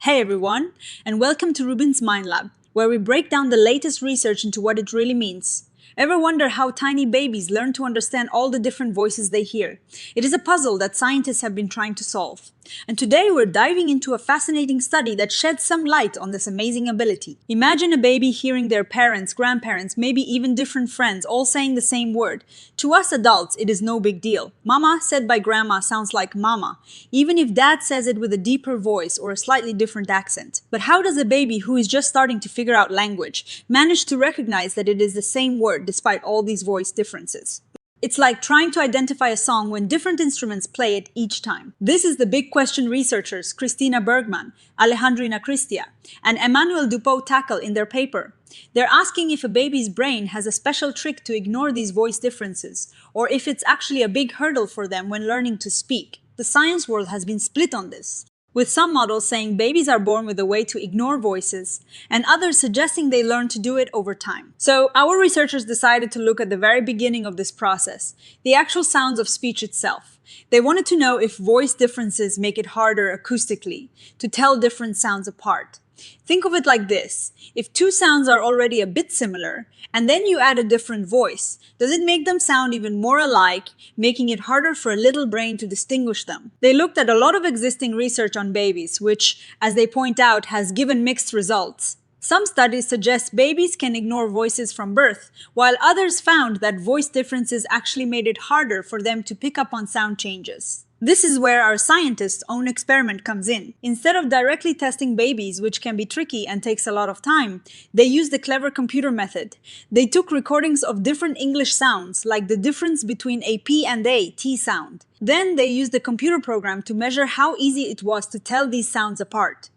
Hey everyone, and welcome to RUBIN'S Mind Lab, where we break down the latest research into what it really means. Ever wonder how tiny babies learn to understand all the different voices they hear? It is a puzzle that scientists have been trying to solve. And today we're diving into a fascinating study that sheds some light on this amazing ability. Imagine a baby hearing their parents, grandparents, maybe even different friends all saying the same word. To us adults, it is no big deal. Mama said by grandma sounds like mama, even if dad says it with a deeper voice or a slightly different accent. But how does a baby who is just starting to figure out language manage to recognize that it is the same word despite all these voice differences? It's like trying to identify a song when different instruments play it each time. This is the big question researchers Christina Bergmann, Alejandrina Cristia, and Emmanuel Dupoux tackle in their paper. They're asking if a baby's brain has a special trick to ignore these voice differences, or if it's actually a big hurdle for them when learning to speak. The science world has been split on this, with some models saying babies are born with a way to ignore voices, and others suggesting they learn to do it over time. So our researchers decided to look at the very beginning of this process, the actual sounds of speech itself. They wanted to know if voice differences make it harder acoustically to tell different sounds apart. Think of it like this: if two sounds are already a bit similar, and then you add a different voice, does it make them sound even more alike, making it harder for a little brain to distinguish them? They looked at a lot of existing research on babies, which, as they point out, has given mixed results. Some studies suggest babies can ignore voices from birth, while others found that voice differences actually made it harder for them to pick up on sound changes. This is where our scientists' own experiment comes in. Instead of directly testing babies, which can be tricky and takes a lot of time, they used the clever computer method. They took recordings of different English sounds, like the difference between a P and a T sound. Then they used the computer program to measure how easy it was to tell these sounds apart.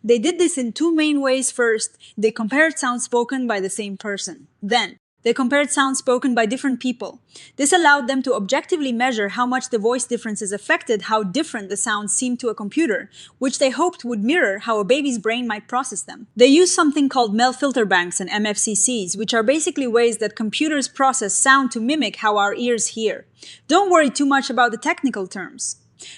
They did this in two main ways. First, they compared sounds spoken by the same person. Then, they compared sounds spoken by different people. This allowed them to objectively measure how much the voice differences affected how different the sounds seemed to a computer, which they hoped would mirror how a baby's brain might process them. They used something called Mel Filterbanks and MFCCs, which are basically ways that computers process sound to mimic how our ears hear. Don't worry too much about the technical terms.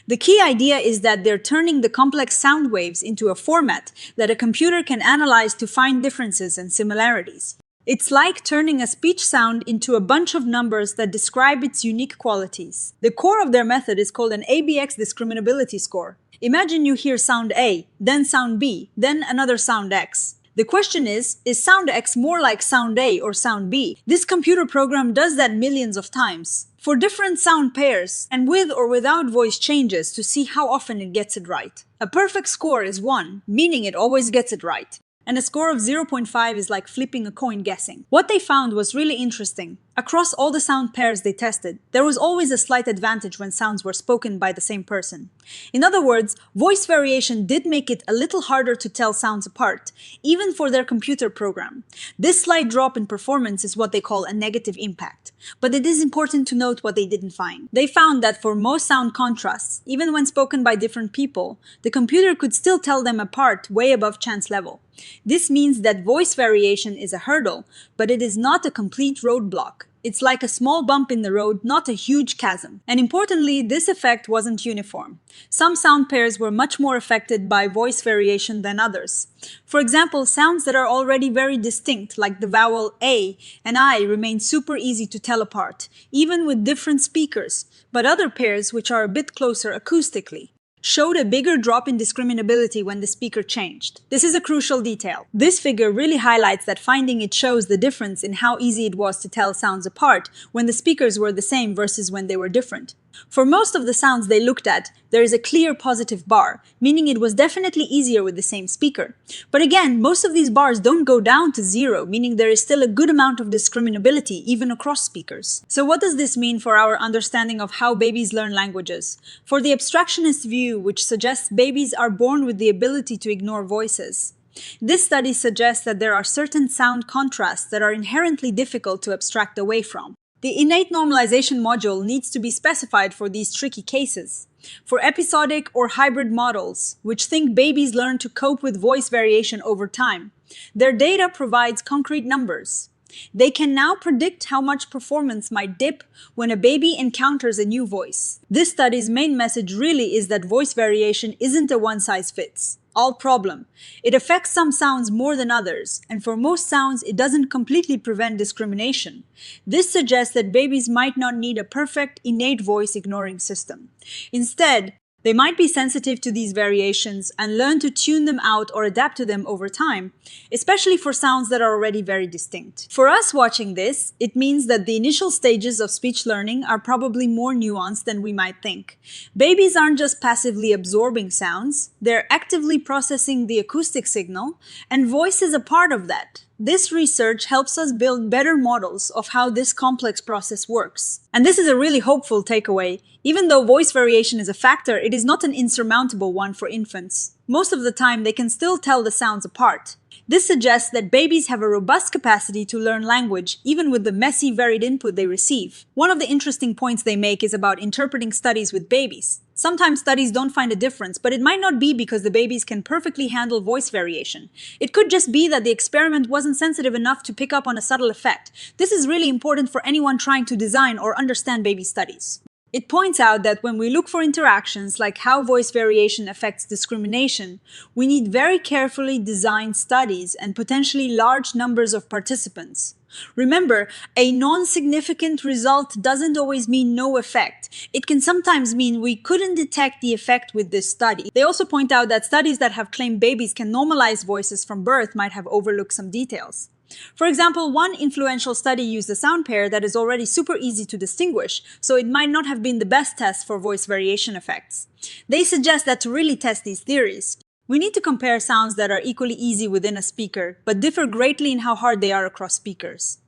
The key idea is that they're turning the complex sound waves into a format that a computer can analyze to find differences and similarities. It's like turning a speech sound into a bunch of numbers that describe its unique qualities. The core of their method is called an ABX discriminability score. Imagine you hear sound A, then sound B, then another sound X. The question is sound X more like sound A or sound B? This computer program does that millions of times, for different sound pairs, and with or without voice changes, to see how often it gets it right. A perfect score is 1, meaning it always gets it right. And a score of 0.5 is like flipping a coin guessing. What they found was really interesting. Across all the sound pairs they tested, there was always a slight advantage when sounds were spoken by the same person. In other words, voice variation did make it a little harder to tell sounds apart, even for their computer program. This slight drop in performance is what they call a negative impact. But it is important to note what they didn't find. They found that for most sound contrasts, even when spoken by different people, the computer could still tell them apart way above chance level. This means that voice variation is a hurdle, but it is not a complete roadblock. It's like a small bump in the road, not a huge chasm. And importantly, this effect wasn't uniform. Some sound pairs were much more affected by voice variation than others. For example, sounds that are already very distinct, like the vowel A and I, remain super easy to tell apart, even with different speakers, but other pairs, which are a bit closer acoustically, showed a bigger drop in discriminability when the speaker changed. This is a crucial detail. This figure really highlights that finding. It shows the difference in how easy it was to tell sounds apart when the speakers were the same versus when they were different. For most of the sounds they looked at, there is a clear positive bar, meaning it was definitely easier with the same speaker. But again, most of these bars don't go down to 0, meaning there is still a good amount of discriminability even across speakers. So what does this mean for our understanding of how babies learn languages? For the abstractionist view, which suggests babies are born with the ability to ignore voices, this study suggests that there are certain sound contrasts that are inherently difficult to abstract away from. The innate normalization module needs to be specified for these tricky cases. For episodic or hybrid models, which think babies learn to cope with voice variation over time, their data provides concrete numbers. They can now predict how much performance might dip when a baby encounters a new voice. This study's main message really is that voice variation isn't a one-size-fits-all problem. It affects some sounds more than others, and for most sounds, it doesn't completely prevent discrimination. This suggests that babies might not need a perfect, innate voice ignoring system. Instead, they might be sensitive to these variations and learn to tune them out or adapt to them over time, especially for sounds that are already very distinct. For us watching this, it means that the initial stages of speech learning are probably more nuanced than we might think. Babies aren't just passively absorbing sounds, they're actively processing the acoustic signal, and voice is a part of that. This research helps us build better models of how this complex process works. And this is a really hopeful takeaway. Even though voice variation is a factor, it is not an insurmountable one for infants. Most of the time, they can still tell the sounds apart. This suggests that babies have a robust capacity to learn language, even with the messy, varied input they receive. One of the interesting points they make is about interpreting studies with babies. Sometimes studies don't find a difference, but it might not be because the babies can perfectly handle voice variation. It could just be that the experiment wasn't sensitive enough to pick up on a subtle effect. This is really important for anyone trying to design or understand baby studies. It points out that when we look for interactions like how voice variation affects discrimination, we need very carefully designed studies and potentially large numbers of participants. Remember, a non-significant result doesn't always mean no effect. It can sometimes mean we couldn't detect the effect with this study. They also point out that studies that have claimed babies can normalize voices from birth might have overlooked some details. For example, one influential study used a sound pair that is already super easy to distinguish, so it might not have been the best test for voice variation effects. They suggest that to really test these theories, we need to compare sounds that are equally easy within a speaker, but differ greatly in how hard they are across speakers.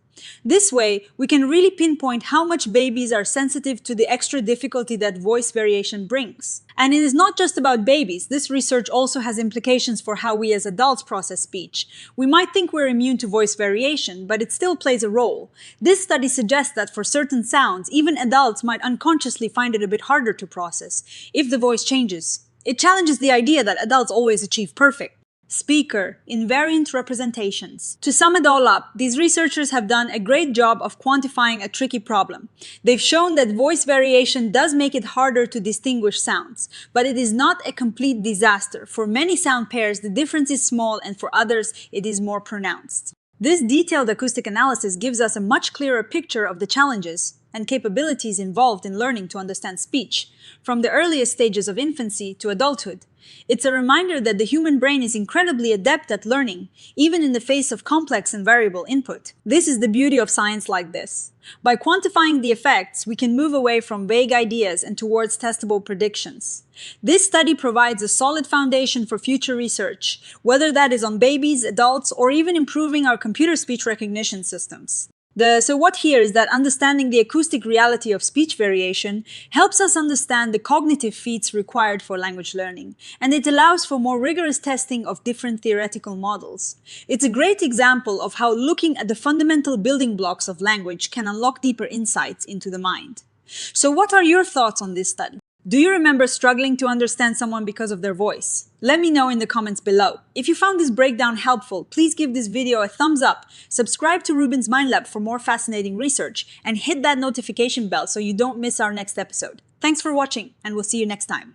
This way, we can really pinpoint how much babies are sensitive to the extra difficulty that voice variation brings. And it is not just about babies. This research also has implications for how we as adults process speech. We might think we're immune to voice variation, but it still plays a role. This study suggests that for certain sounds, even adults might unconsciously find it a bit harder to process if the voice changes. It challenges the idea that adults always achieve perfect. Speaker, invariant representations. To sum it all up, these researchers have done a great job of quantifying a tricky problem. They've shown that voice variation does make it harder to distinguish sounds, but it is not a complete disaster. For many sound pairs, the difference is small, and for others, it is more pronounced. This detailed acoustic analysis gives us a much clearer picture of the challenges and capabilities involved in learning to understand speech, from the earliest stages of infancy to adulthood. It's a reminder that the human brain is incredibly adept at learning, even in the face of complex and variable input. This is the beauty of science like this. By quantifying the effects, we can move away from vague ideas and towards testable predictions. This study provides a solid foundation for future research, whether that is on babies, adults, or even improving our computer speech recognition systems. So what here is that understanding the acoustic reality of speech variation helps us understand the cognitive feats required for language learning, and it allows for more rigorous testing of different theoretical models. It's a great example of how looking at the fundamental building blocks of language can unlock deeper insights into the mind. So what are your thoughts on this study? Do you remember struggling to understand someone because of their voice? Let me know in the comments below. If you found this breakdown helpful, please give this video a thumbs up, subscribe to RUBIN'S Mind Lab for more fascinating research, and hit that notification bell so you don't miss our next episode. Thanks for watching, and we'll see you next time.